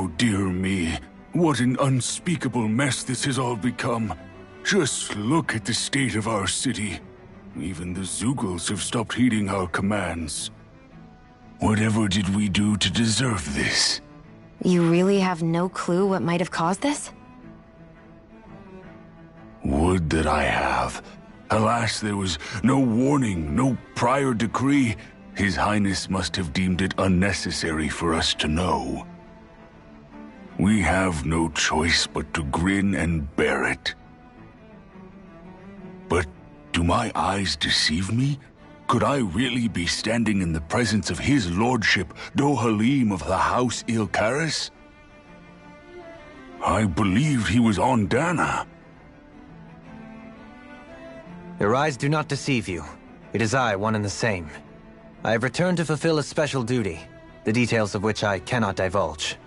Oh, dear me. What an unspeakable mess this has all become. Just look at the state of our city. Even the Zeugles have stopped heeding our commands. Whatever did we do to deserve this? You really have no clue what might have caused this? Would that I have. Alas, there was no warning, no prior decree. His Highness must have deemed it unnecessary for us to know. We have no choice but to grin and bear it. But do my eyes deceive me? Could I really be standing in the presence of his lordship, Dohalim of the House Ilkaris? I believed he was on Dana. Your eyes do not deceive you. It is I, one and the same. I have returned to fulfill a special duty, the details of which I cannot divulge.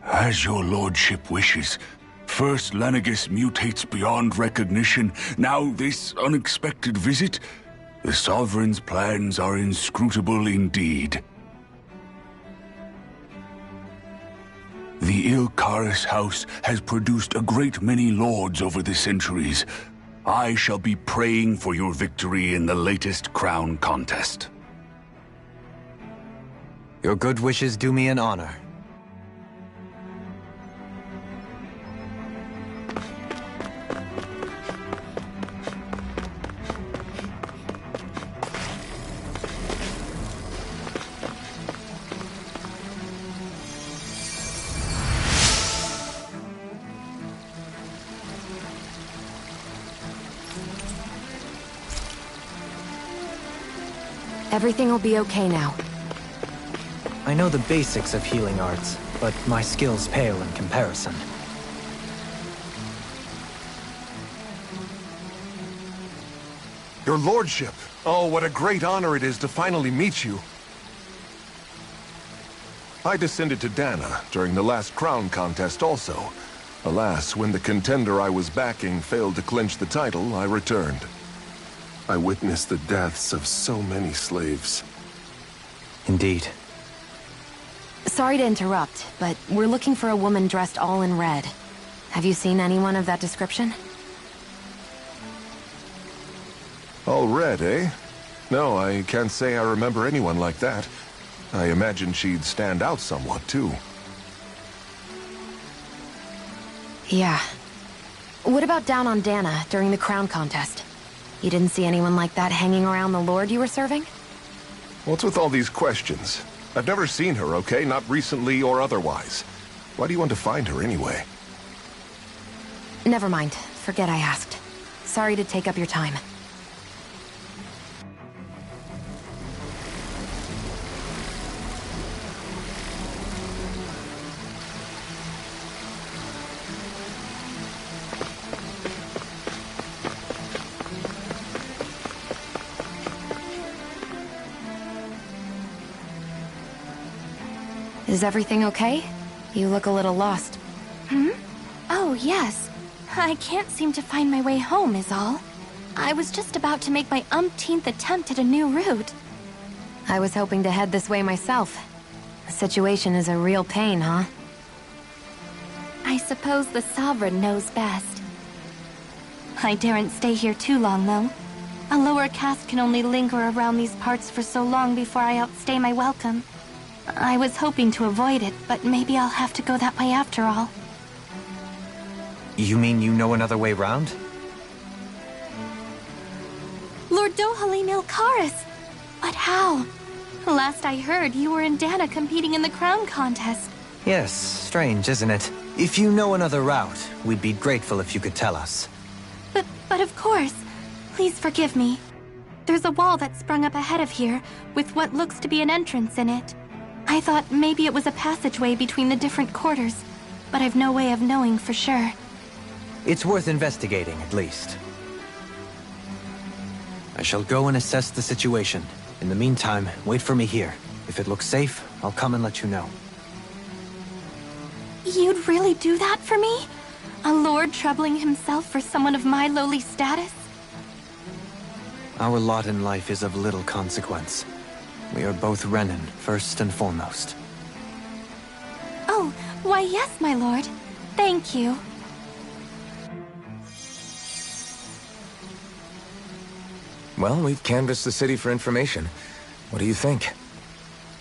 As your lordship wishes. First Lenegus mutates beyond recognition, now this unexpected visit. The Sovereign's plans are inscrutable indeed. The Ilkaris house has produced a great many lords over the centuries. I shall be praying for your victory in the latest crown contest. Your good wishes do me an honor. Everything will be okay now. I know the basics of healing arts, but my skills pale in comparison. Your lordship! Oh, what a great honor it is to finally meet you. I descended to Dana during the last crown contest also. Alas, when the contender I was backing failed to clinch the title, I returned. I witnessed the deaths of so many slaves. Indeed. Sorry to interrupt, but we're looking for a woman dressed all in red. Have you seen anyone of that description? All red, eh? No, I can't say I remember anyone like that. I imagine she'd stand out somewhat, too. Yeah. What about down on Dana during the crown contest? You didn't see anyone like that hanging around the lord you were serving? What's with all these questions? I've never seen her, okay? Not recently or otherwise. Why do you want to find her anyway? Never mind. Forget I asked. Sorry to take up your time. Is everything okay? You look a little lost. Oh, yes. I can't seem to find my way home, is all. I was just about to make my umpteenth attempt at a new route. I was hoping to head this way myself. The situation is a real pain, huh? I suppose the Sovereign knows best. I daren't stay here too long, though. A lower caste can only linger around these parts for so long before I outstay my welcome. I was hoping to avoid it, but maybe I'll have to go that way after all. You mean you know another way round? Lord Dohalim Ilkaris! But how? Last I heard, you were in Dana competing in the crown contest. Yes, strange, isn't it? If you know another route, we'd be grateful if you could tell us. But of course. Please forgive me. There's a wall that sprung up ahead of here, with what looks to be an entrance in it. I thought maybe it was a passageway between the different quarters, but I've no way of knowing for sure. It's worth investigating, at least. I shall go and assess the situation. In the meantime, wait for me here. If it looks safe, I'll come and let you know. You'd really do that for me? A lord troubling himself for someone of my lowly status? Our lot in life is of little consequence. We are both Renan, first and foremost. Oh, Oh, why yes, my lord. Thank you. Well, we've canvassed the city for information. What do you think?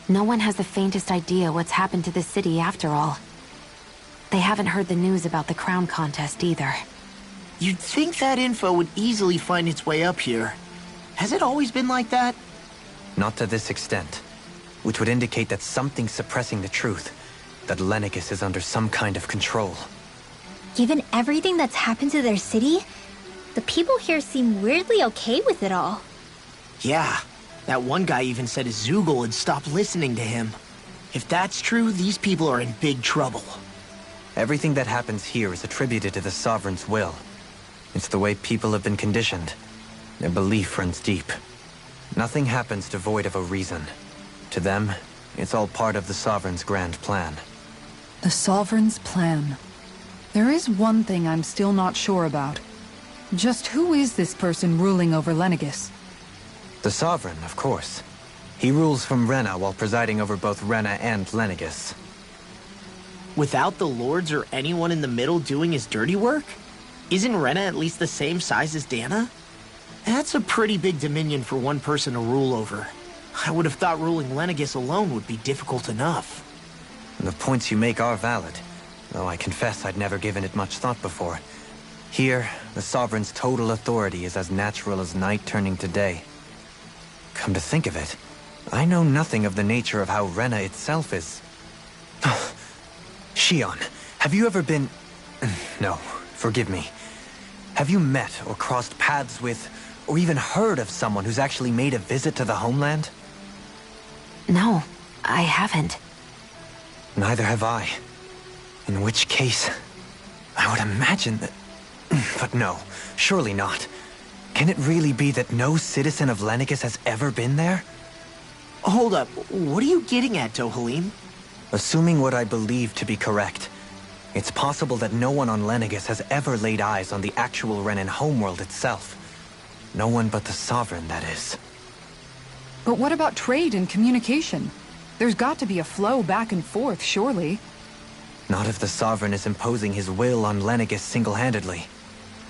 No one has the faintest idea what's happened to the city after all. They haven't heard the news about the crown contest either. You'd think that info would easily find its way up here. Has it always been like that? Not to this extent. Which would indicate that something's suppressing the truth. That Lenegis is under some kind of control. Given everything that's happened to their city, the people here seem weirdly okay with it all. Yeah, that one guy even said his Zoogle had stopped listening to him. If that's true, these people are in big trouble. Everything that happens here is attributed to the Sovereign's will. It's the way people have been conditioned. Their belief runs deep. Nothing happens devoid of a reason. To them, it's all part of the Sovereign's grand plan. The Sovereign's plan. There is one thing I'm still not sure about. Just who is this person ruling over Lenegis? The Sovereign, of course. He rules from Rena while presiding over both Rena and Lenegis. Without the lords or anyone in the middle doing his dirty work? Isn't Rena at least the same size as Dana? That's a pretty big dominion for one person to rule over. I would have thought ruling Lenegis alone would be difficult enough. The points you make are valid, though I confess I'd never given it much thought before. Here, the Sovereign's total authority is as natural as night turning to day. Come to think of it, I know nothing of the nature of how Rena itself is. Shion, have you ever been... No, forgive me. Have you met or crossed paths with, or even heard of someone who's actually made a visit to the homeland? No, I haven't. Neither have I. In which case, I would imagine that... But no, surely not. Can it really be that no citizen of Lenegis has ever been there? Hold up, what are you getting at, Tohalim? Assuming what I believe to be correct, it's possible that no one on Lenegis has ever laid eyes on the actual Renan homeworld itself. No one but the Sovereign, that is. But what about trade and communication? There's got to be a flow back and forth, surely. Not if the Sovereign is imposing his will on Lenegis single-handedly.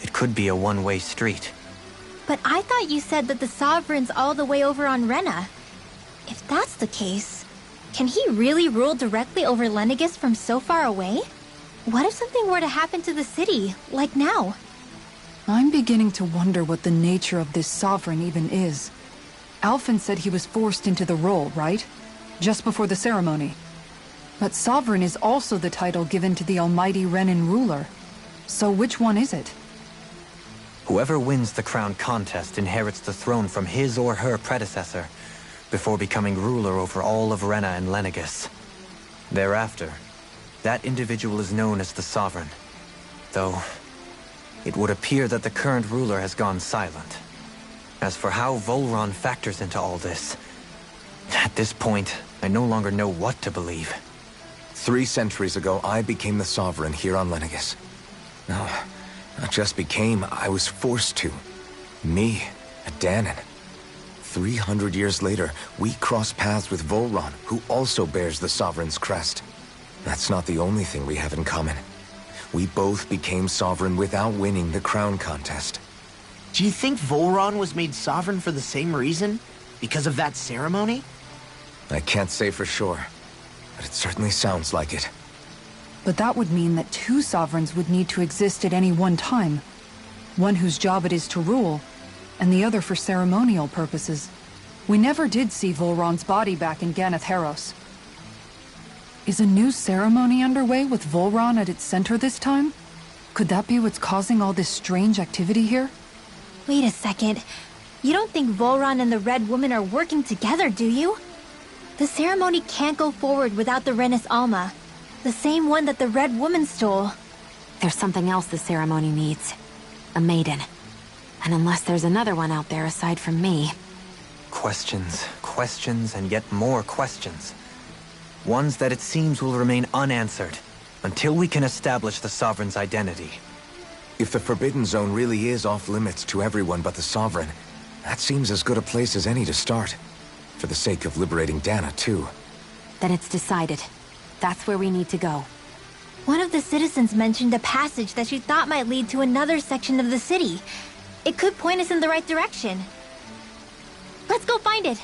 It could be a one-way street. But I thought you said that the Sovereign's all the way over on Rena. If that's the case, can he really rule directly over Lenegis from so far away? What if something were to happen to the city, like now? I'm beginning to wonder what the nature of this Sovereign even is. Alphen said he was forced into the role, right? Just before the ceremony. But Sovereign is also the title given to the almighty Renan ruler. So which one is it? Whoever wins the crown contest inherits the throne from his or her predecessor, before becoming ruler over all of Rena and Lenegis. Thereafter, that individual is known as the Sovereign. Though, it would appear that the current ruler has gone silent. As for how Volron factors into all this, at this point, I no longer know what to believe. 3 centuries ago, I became the Sovereign here on Lenegis. No, not just became, I was forced to. Me, a Danon. 300 years later, we cross paths with Volron, who also bears the Sovereign's crest. That's not the only thing we have in common. We both became Sovereign without winning the crown contest. Do you think Volron was made Sovereign for the same reason? Because of that ceremony? I can't say for sure, but it certainly sounds like it. But that would mean that 2 Sovereigns would need to exist at any one time. One whose job it is to rule, and the other for ceremonial purposes. We never did see Volron's body back in Ganath Haros. Is a new ceremony underway with Volron at its center this time? Could that be what's causing all this strange activity here? Wait a second. You don't think Volron and the Red Woman are working together, do you? The ceremony can't go forward without the Renis Alma. The same one that the Red Woman stole. There's something else the ceremony needs. A maiden. And unless there's another one out there aside from me... Questions, questions, and yet more questions. Ones that it seems will remain unanswered, until we can establish the Sovereign's identity. If the Forbidden Zone really is off-limits to everyone but the Sovereign, that seems as good a place as any to start. For the sake of liberating Dana, too. Then it's decided. That's where we need to go. One of the citizens mentioned a passage that she thought might lead to another section of the city. It could point us in the right direction. Let's go find it.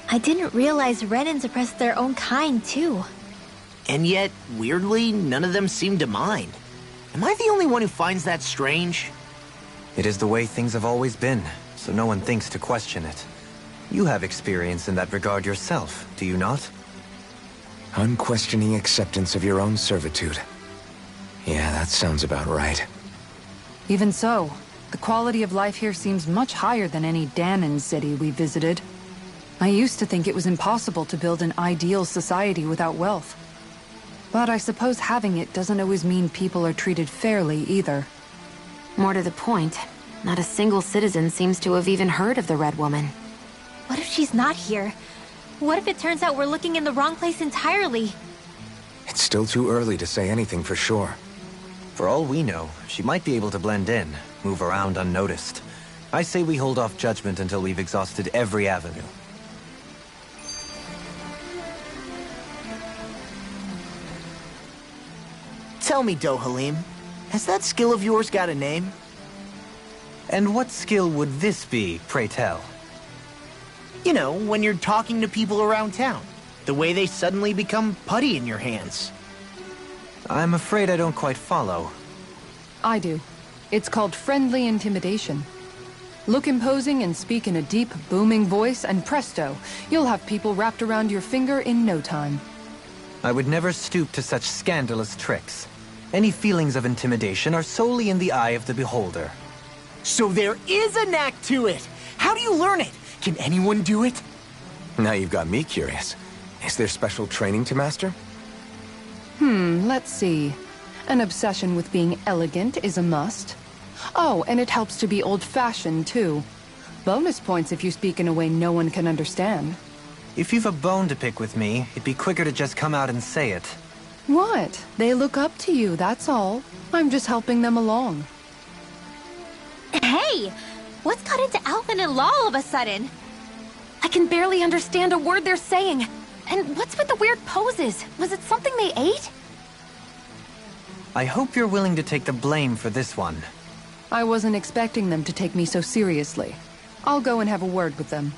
I didn't realize Renans oppressed their own kind, too. And yet, weirdly, none of them seem to mind. Am I the only one who finds that strange? It is the way things have always been, so no one thinks to question it. You have experience in that regard yourself, do you not? Unquestioning acceptance of your own servitude. Yeah, that sounds about right. Even so, the quality of life here seems much higher than any Danon city we visited. I used to think it was impossible to build an ideal society without wealth. But I suppose having it doesn't always mean people are treated fairly either. More to the point, not a single citizen seems to have even heard of the Red Woman. What if she's not here? What if it turns out we're looking in the wrong place entirely? It's still too early to say anything for sure. For all we know, she might be able to blend in, move around unnoticed. I say we hold off judgment until we've exhausted every avenue. Tell me, Dohalim, has that skill of yours got a name? And what skill would this be, pray tell? You know, when you're talking to people around town. The way they suddenly become putty in your hands. I'm afraid I don't quite follow. I do. It's called friendly intimidation. Look imposing and speak in a deep, booming voice, and presto, you'll have people wrapped around your finger in no time. I would never stoop to such scandalous tricks. Any feelings of intimidation are solely in the eye of the beholder. So there is a knack to it! How do you learn it? Can anyone do it? Now you've got me curious. Is there special training to master? Let's see. An obsession with being elegant is a must. Oh, and it helps to be old-fashioned, too. Bonus points if you speak in a way no one can understand. If you've a bone to pick with me, it'd be quicker to just come out and say it. What? They look up to you, that's all. I'm just helping them along. Hey! What's got into Alvin and Law all of a sudden? I can barely understand a word they're saying. And what's with the weird poses? Was it something they ate? I hope you're willing to take the blame for this one. I wasn't expecting them to take me so seriously. I'll go and have a word with them.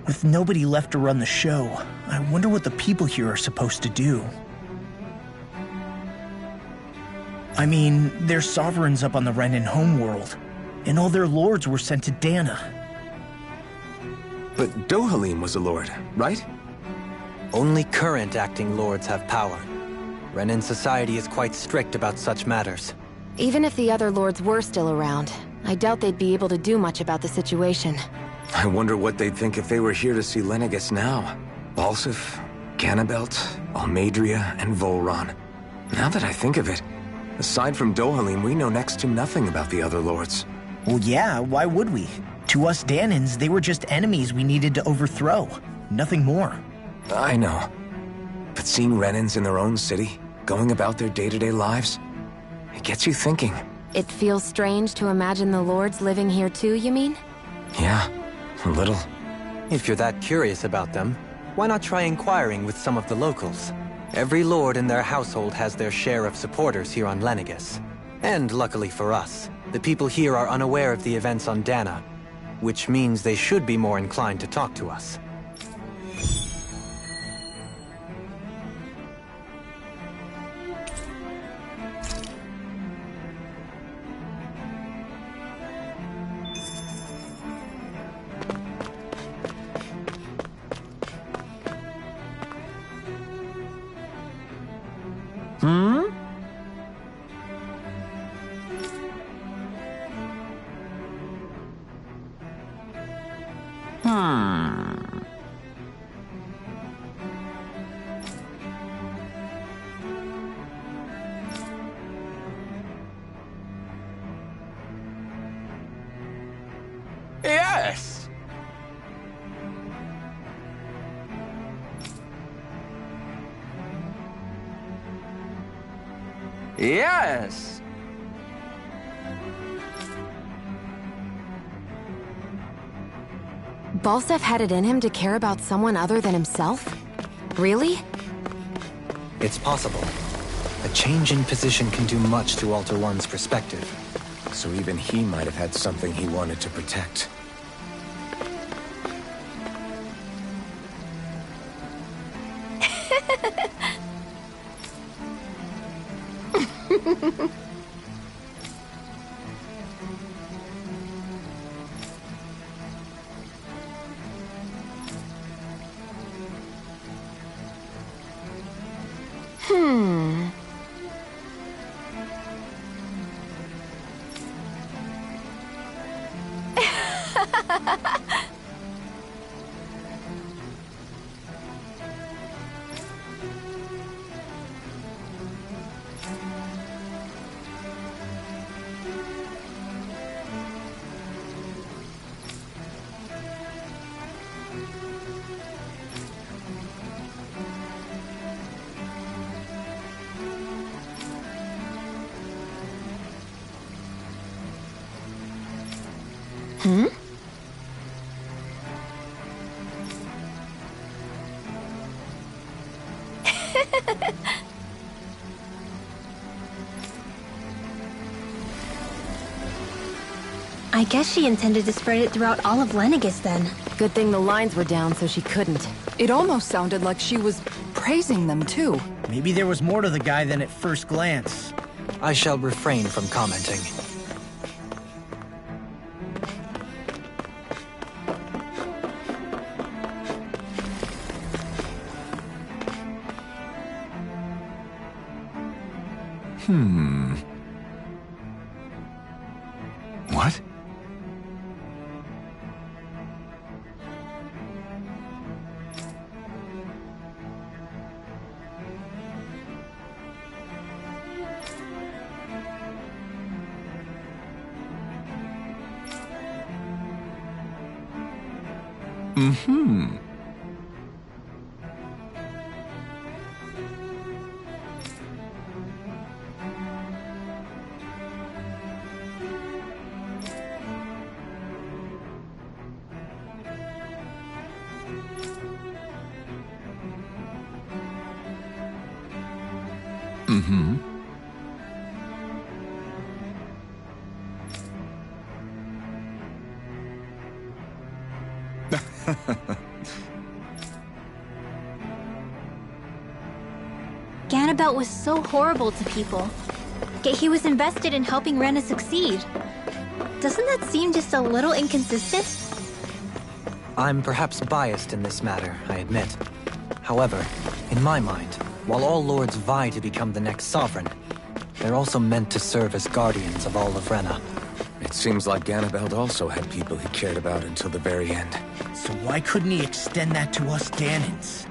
With nobody left to run the show, I wonder what the people here are supposed to do. I mean, they're sovereigns up on the Renan homeworld, and all their lords were sent to Dana. But Dohalim was a lord, right? Only current acting lords have power. Renan society is quite strict about such matters. Even if the other lords were still around, I doubt they'd be able to do much about the situation. I wonder what they'd think if they were here to see Lenegis now. Balsif, Ganabelt, Almadria, and Volron. Now that I think of it, aside from Dohalim, we know next to nothing about the other lords. Well, yeah, why would we? To us Danans, they were just enemies we needed to overthrow. Nothing more. I know. But seeing Renans in their own city, going about their day-to-day lives, it gets you thinking. It feels strange to imagine the lords living here too, you mean? Yeah, a little. If you're that curious about them, why not try inquiring with some of the locals? Every lord in their household has their share of supporters here on Lenegis. And luckily for us, the people here are unaware of the events on Dana, which means they should be more inclined to talk to us. Yes! Yes! Balsef had it in him to care about someone other than himself? Really? It's possible. A change in position can do much to alter one's perspective. So even he might have had something he wanted to protect. I guess she intended to spread it throughout all of Lenegis then. Good thing the lines were down so she couldn't. It almost sounded like she was praising them too. Maybe there was more to the guy than at first glance. I shall refrain from commenting. What? Ganabelt was so horrible to people. Yet he was invested in helping Rena succeed. Doesn't that seem just a little inconsistent? I'm perhaps biased in this matter, I admit. However, in my mind, while all lords vie to become the next sovereign, they're also meant to serve as guardians of all of Rena. It seems like Ganabelt also had people he cared about until the very end. So why couldn't he extend that to us Danans?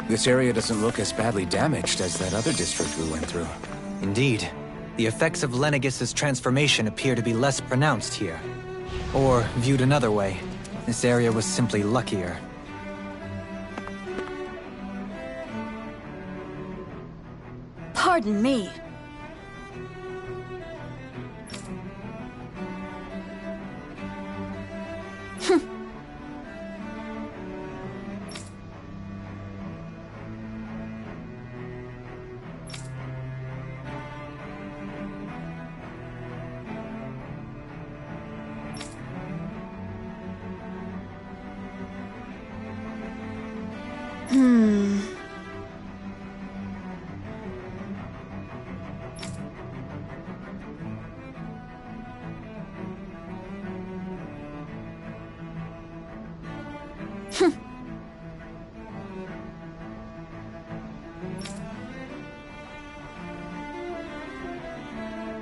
This area doesn't look as badly damaged as that other district we went through. Indeed. The effects of Lenegis' transformation appear to be less pronounced here. Or, viewed another way, this area was simply luckier. Pardon me.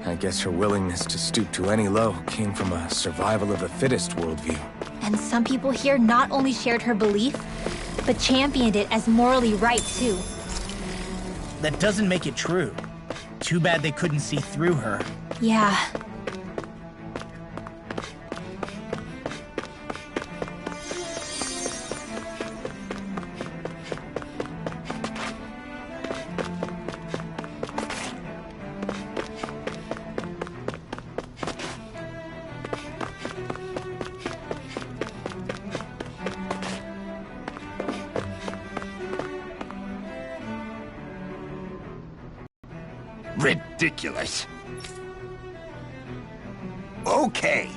I guess her willingness to stoop to any low came from a survival of the fittest worldview. And some people here not only shared her belief, but championed it as morally right too. That doesn't make it true. Too bad they couldn't see through her. Yeah. Ridiculous. Okay.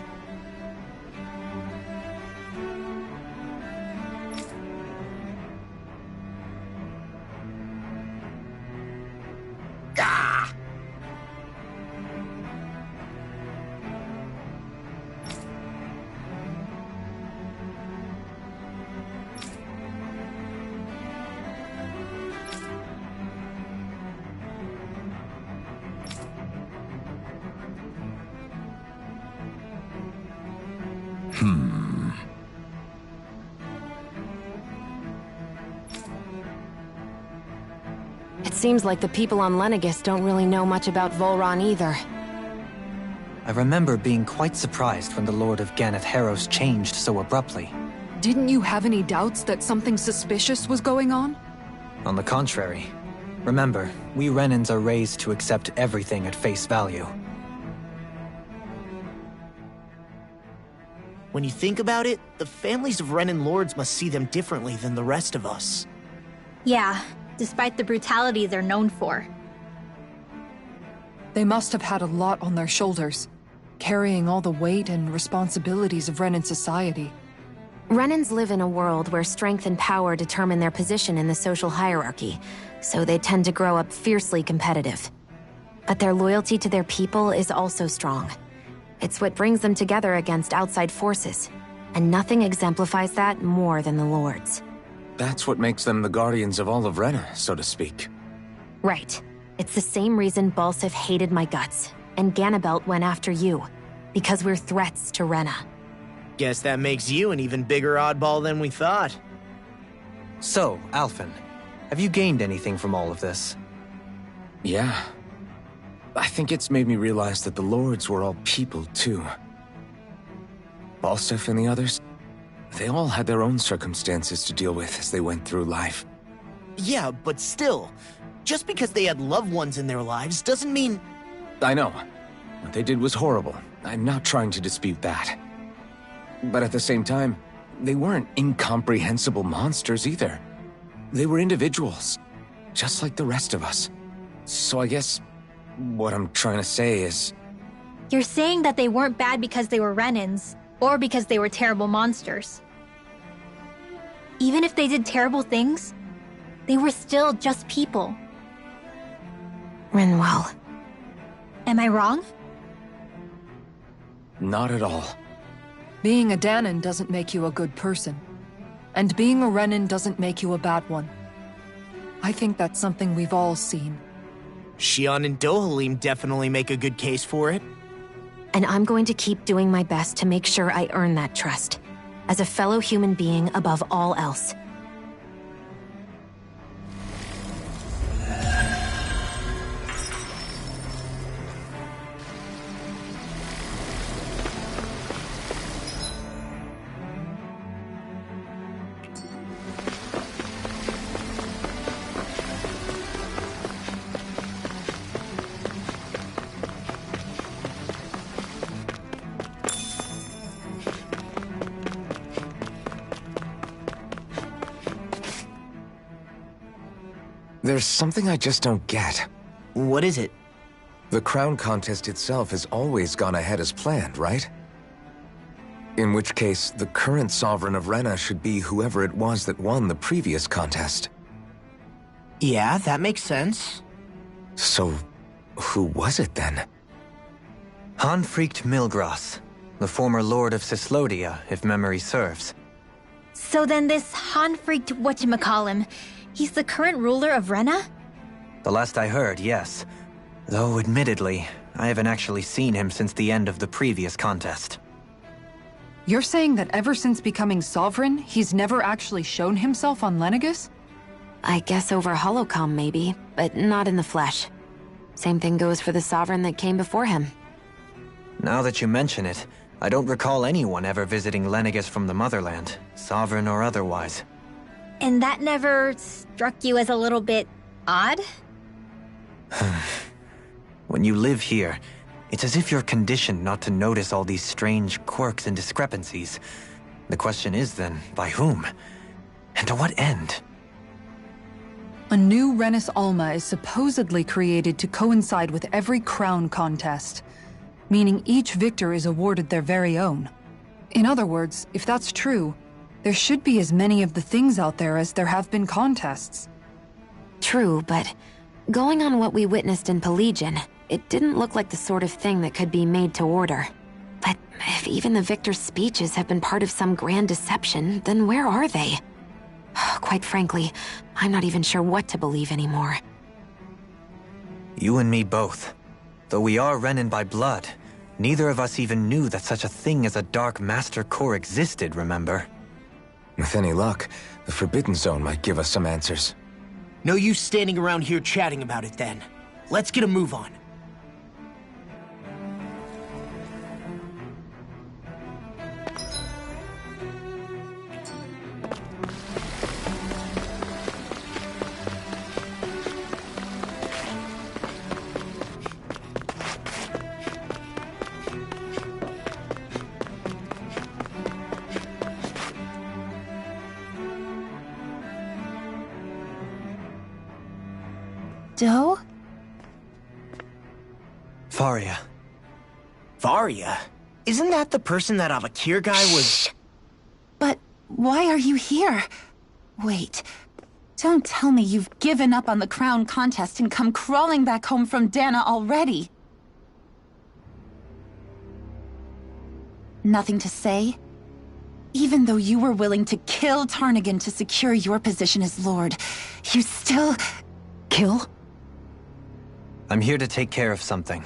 Ah! It seems like the people on Lenegis don't really know much about Volron either. I remember being quite surprised when the Lord of Ganath Haros changed so abruptly. Didn't you have any doubts that something suspicious was going on? On the contrary. Remember, we Renans are raised to accept everything at face value. When you think about it, the families of Renan lords must see them differently than the rest of us. Yeah, despite the brutality they're known for. They must have had a lot on their shoulders, carrying all the weight and responsibilities of Renan society. Renans live in a world where strength and power determine their position in the social hierarchy, so they tend to grow up fiercely competitive. But their loyalty to their people is also strong. It's what brings them together against outside forces, and nothing exemplifies that more than the Lords. That's what makes them the guardians of all of Rena, so to speak. Right. It's the same reason Balsif hated my guts, and Ganabelt went after you, because we're threats to Rena. Guess that makes you an even bigger oddball than we thought. So, Alphen, have you gained anything from all of this? Yeah. I think it's made me realize that the Lords were all people, too. Balsif and the others, they all had their own circumstances to deal with as they went through life. Yeah, but still, just because they had loved ones in their lives doesn't mean... I know. What they did was horrible. I'm not trying to dispute that. But at the same time, they weren't incomprehensible monsters either. They were individuals, just like the rest of us. So I guess what I'm trying to say is... You're saying that they weren't bad because they were Renans, or because they were terrible monsters. Even if they did terrible things, they were still just people. Rinwell. Am I wrong? Not at all. Being a Danon doesn't make you a good person. And being a Renan doesn't make you a bad one. I think that's something we've all seen. Shion and Dohalim definitely make a good case for it. And I'm going to keep doing my best to make sure I earn that trust. As a fellow human being above all else. There's something I just don't get. What is it? The crown contest itself has always gone ahead as planned, right? In which case, the current Sovereign of Rena should be whoever it was that won the previous contest. Yeah, that makes sense. So, who was it then? Hanfricht Milgras, the former Lord of Cislodia, if memory serves. So then this Hanfricht whatchamacallem, he's the current ruler of Rena? The last I heard, yes. Though, admittedly, I haven't actually seen him since the end of the previous contest. You're saying that ever since becoming Sovereign, he's never actually shown himself on Lenegis? I guess over holocom maybe, but not in the flesh. Same thing goes for the Sovereign that came before him. Now that you mention it, I don't recall anyone ever visiting Lenegis from the motherland, Sovereign or otherwise. And that never struck you as a little bit odd? When you live here, it's as if you're conditioned not to notice all these strange quirks and discrepancies. The question is then, by whom? And to what end? A new Renis Alma is supposedly created to coincide with every crown contest, meaning each victor is awarded their very own. In other words, if that's true, there should be as many of the things out there as there have been contests. True, but going on what we witnessed in Pelagian, it didn't look like the sort of thing that could be made to order. But if even the victor's speeches have been part of some grand deception, then where are they? Quite frankly, I'm not even sure what to believe anymore. You and me both. Though we are Renan by blood, neither of us even knew that such a thing as a Dark Master Core existed, remember? With any luck, the Forbidden Zone might give us some answers. No use standing around here chatting about it then. Let's get a move on. Do? Faria. Varia? Isn't that the person that Avakir guy was... But why are you here? Wait, don't tell me you've given up on the crown contest and come crawling back home from Dana already. Nothing to say? Even though you were willing to kill Tarnigan to secure your position as Lord, you still... Kill? I'm here to take care of something.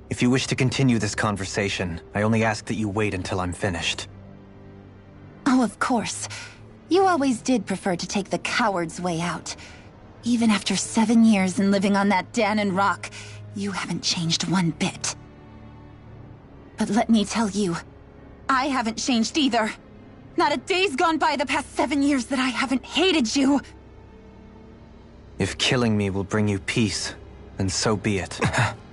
If you wish to continue this conversation, I only ask that you wait until I'm finished. Oh, of course. You always did prefer to take the coward's way out. Even after 7 years and living on that Danon rock, you haven't changed one bit. But let me tell you, I haven't changed either. Not a day's gone by the past 7 years that I haven't hated you. If killing me will bring you peace, then so be it.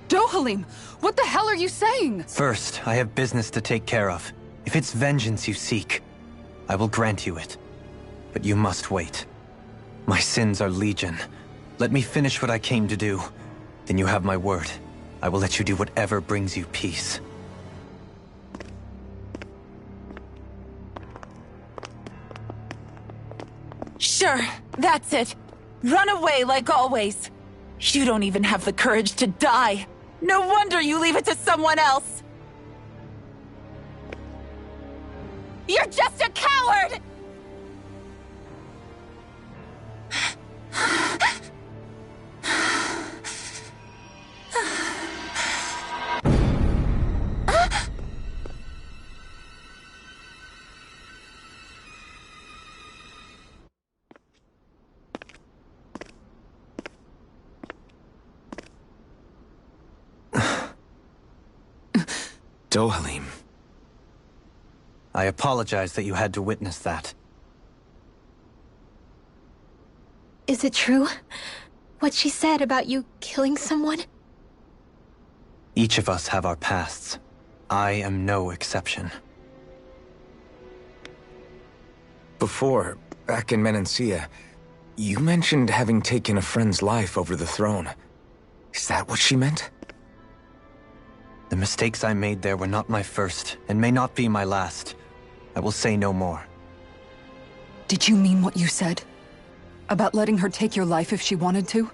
Dohalim, what the hell are you saying? First, I have business to take care of. If If it's vengeance you seek, I will grant you it. But you must wait. My sins are legion. Let me finish what I came to do. Then you have my word. I will let you do whatever brings you peace. Sure, that's it. Run away like always. You don't even have the courage to die. No wonder you leave it to someone else. You're just a coward! Dohalim. I apologize that you had to witness that. Is it true? What she said about you killing someone? Each of us have our pasts. I am no exception. Before, back in Menancia, you mentioned having taken a friend's life over the throne. Is that what she meant? The mistakes I made there were not my first, and may not be my last. I will say no more. Did you mean what you said? About letting her take your life if she wanted to?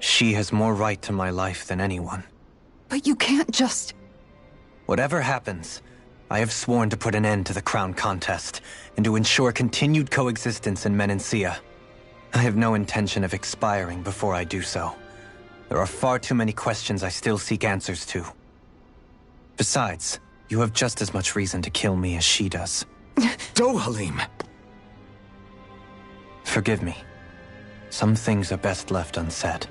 She has more right to my life than anyone. But you can't just... Whatever happens, I have sworn to put an end to the crown contest, and to ensure continued coexistence in Menancia. I have no intention of expiring before I do so. There are far too many questions I still seek answers to. Besides, you have just as much reason to kill me as she does. Dohalim! Forgive me. Some things are best left unsaid.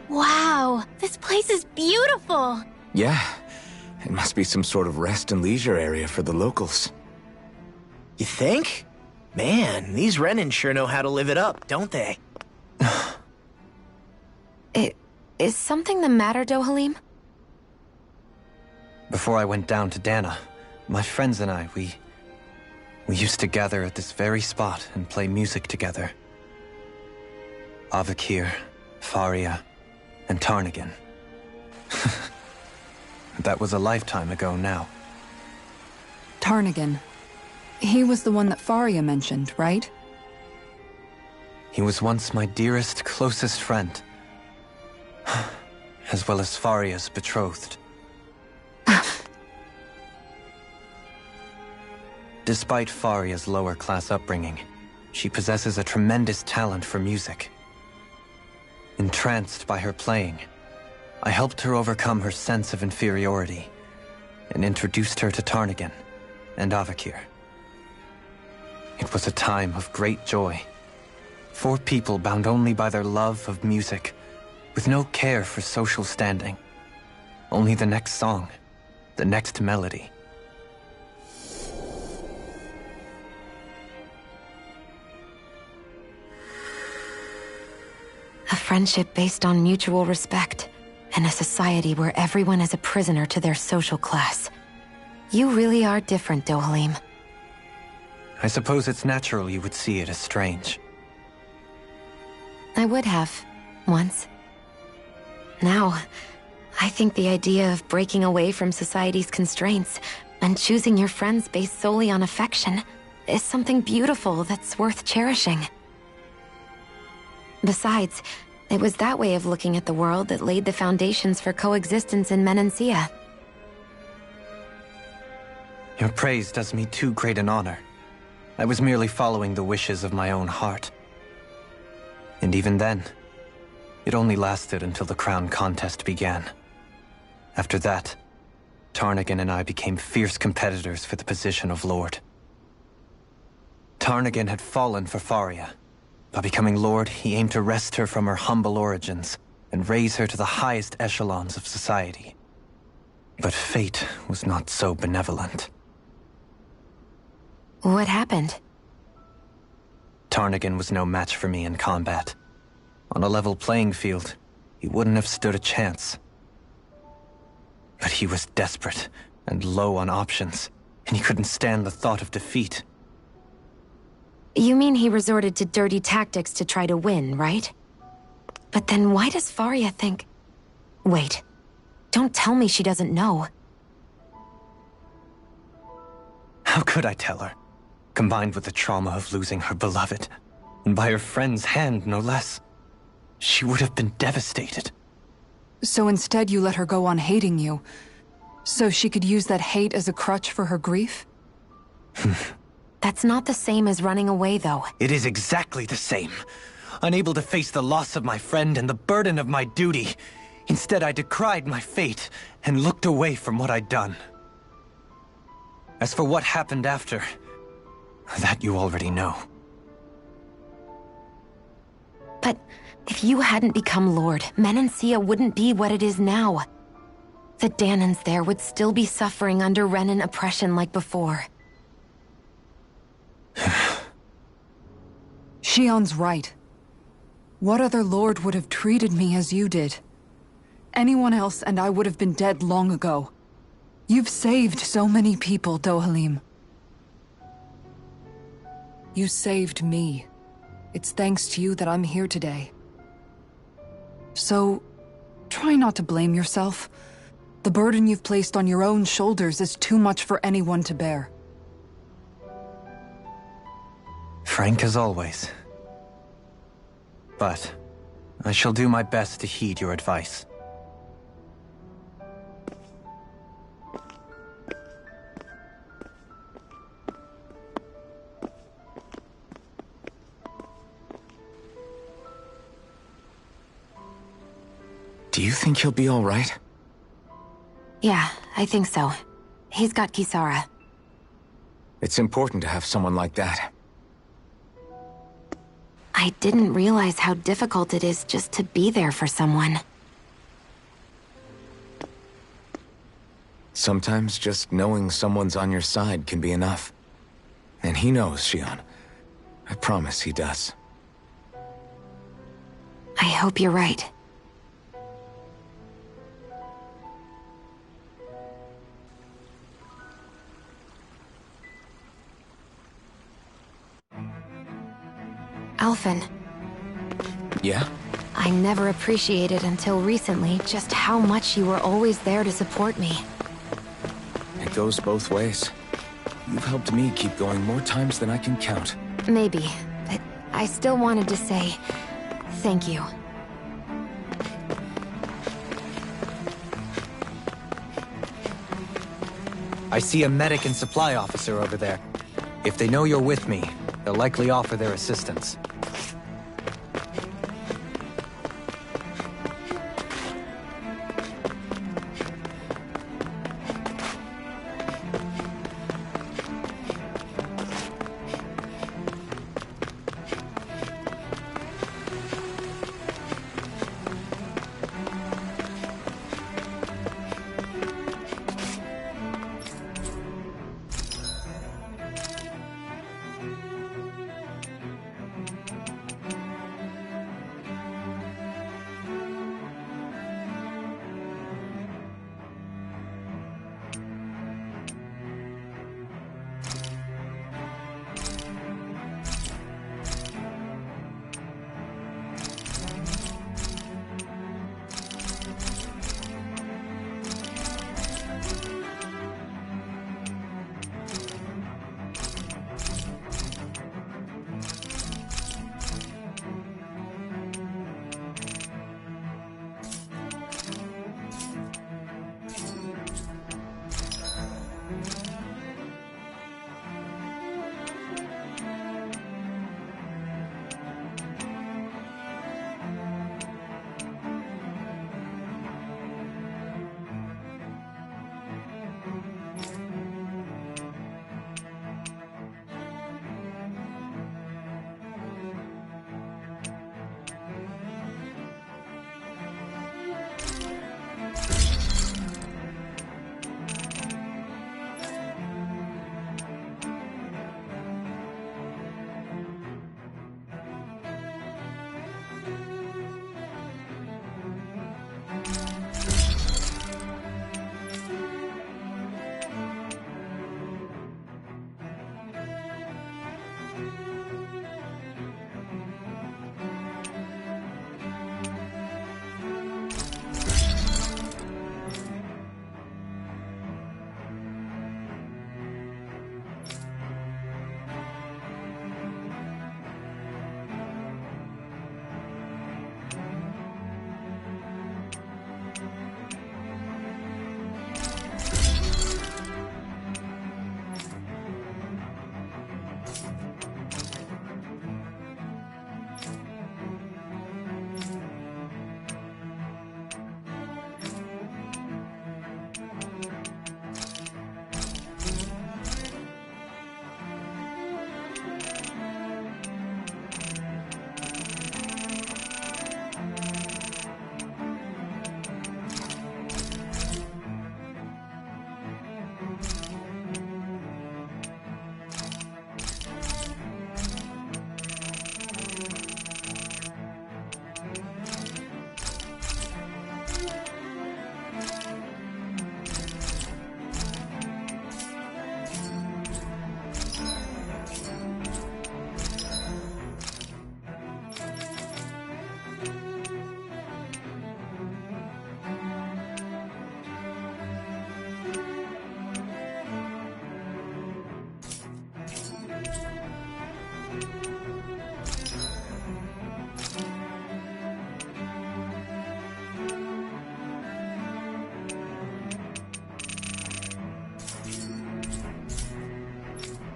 Wow, this place is beautiful! Yeah, it must be some sort of rest and leisure area for the locals. You think? Man, these Renan sure know how to live it up, don't they? Is something the matter, Dohalim? Before I went down to Dana, my friends and I, we used to gather at this very spot and play music together. Avakir, Faria, and Tarnigan. That was a lifetime ago now. Tarnigan. He was the one that Faria mentioned, right? He was once my dearest, closest friend, as well as Faria's betrothed. Despite Faria's lower-class upbringing, she possesses a tremendous talent for music. Entranced by her playing, I helped her overcome her sense of inferiority and introduced her to Tarnagin and A053. It was a time of great joy. 4 people bound only by their love of music, with no care for social standing. Only the next song, the next melody. A friendship based on mutual respect, and a society where everyone is a prisoner to their social class. You really are different, Dohalim. I suppose it's natural you would see it as strange. I would have, once. Now, I think the idea of breaking away from society's constraints and choosing your friends based solely on affection is something beautiful that's worth cherishing. Besides, it was that way of looking at the world that laid the foundations for coexistence in Menancia. Your praise does me too great an honor. I was merely following the wishes of my own heart. And even then, it only lasted until the crown contest began. After that, Tarnagin and I became fierce competitors for the position of Lord. Tarnagin had fallen for Faria. By becoming Lord, he aimed to wrest her from her humble origins and raise her to the highest echelons of society. But fate was not so benevolent. What happened? Tarnagin was no match for me in combat. On a level playing field, he wouldn't have stood a chance. But he was desperate and low on options, and he couldn't stand the thought of defeat. You mean he resorted to dirty tactics to try to win, right? But then why does Faria think... Wait, don't tell me she doesn't know. How could I tell her? Combined with the trauma of losing her beloved, and by her friend's hand, no less. She would have been devastated. So instead you let her go on hating you, so she could use that hate as a crutch for her grief? That's not the same as running away, though. It is exactly the same. Unable to face the loss of my friend and the burden of my duty, instead I decried my fate and looked away from what I'd done. As for what happened after, that you already know. But if you hadn't become Lord, Menancia wouldn't be what it is now. The Danans there would still be suffering under Renan oppression like before. Shion's right. What other lord would have treated me as you did? Anyone else and I would have been dead long ago. You've saved so many people, Dohalim. You saved me. It's thanks to you that I'm here today. So, try not to blame yourself. The burden you've placed on your own shoulders is too much for anyone to bear. Frank as always. But I shall do my best to heed your advice. Do you think he'll be all right? Yeah, I think so. He's got Kisara. It's important to have someone like that. I didn't realize how difficult it is just to be there for someone. Sometimes just knowing someone's on your side can be enough. And he knows, Shion. I promise he does. I hope you're right. Alphen. Yeah? I never appreciated until recently just how much you were always there to support me. It goes both ways. You've helped me keep going more times than I can count. Maybe, but I still wanted to say thank you. I see a medic and supply officer over there. If they know you're with me, they'll likely offer their assistance.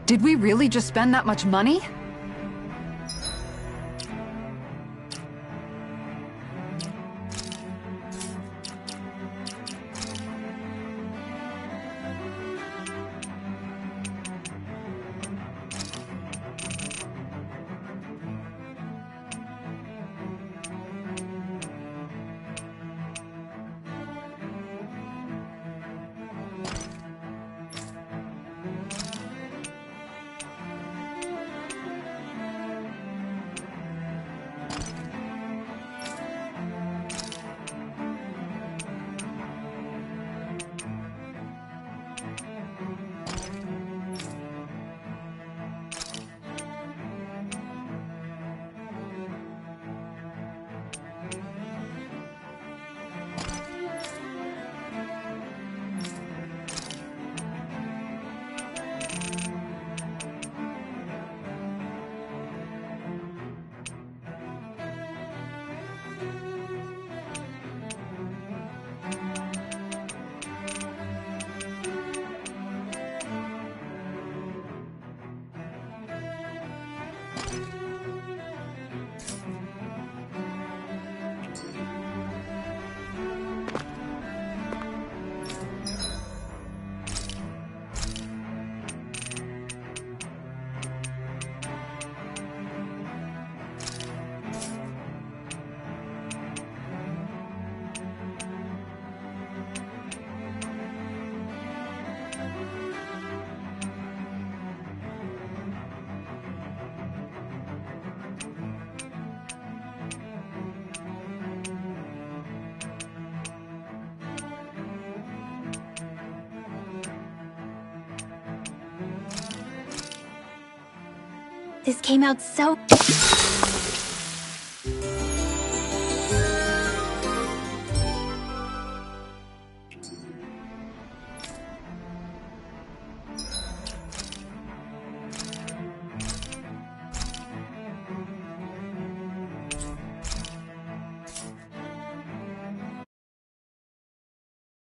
Did we really just spend that much money? This came out so...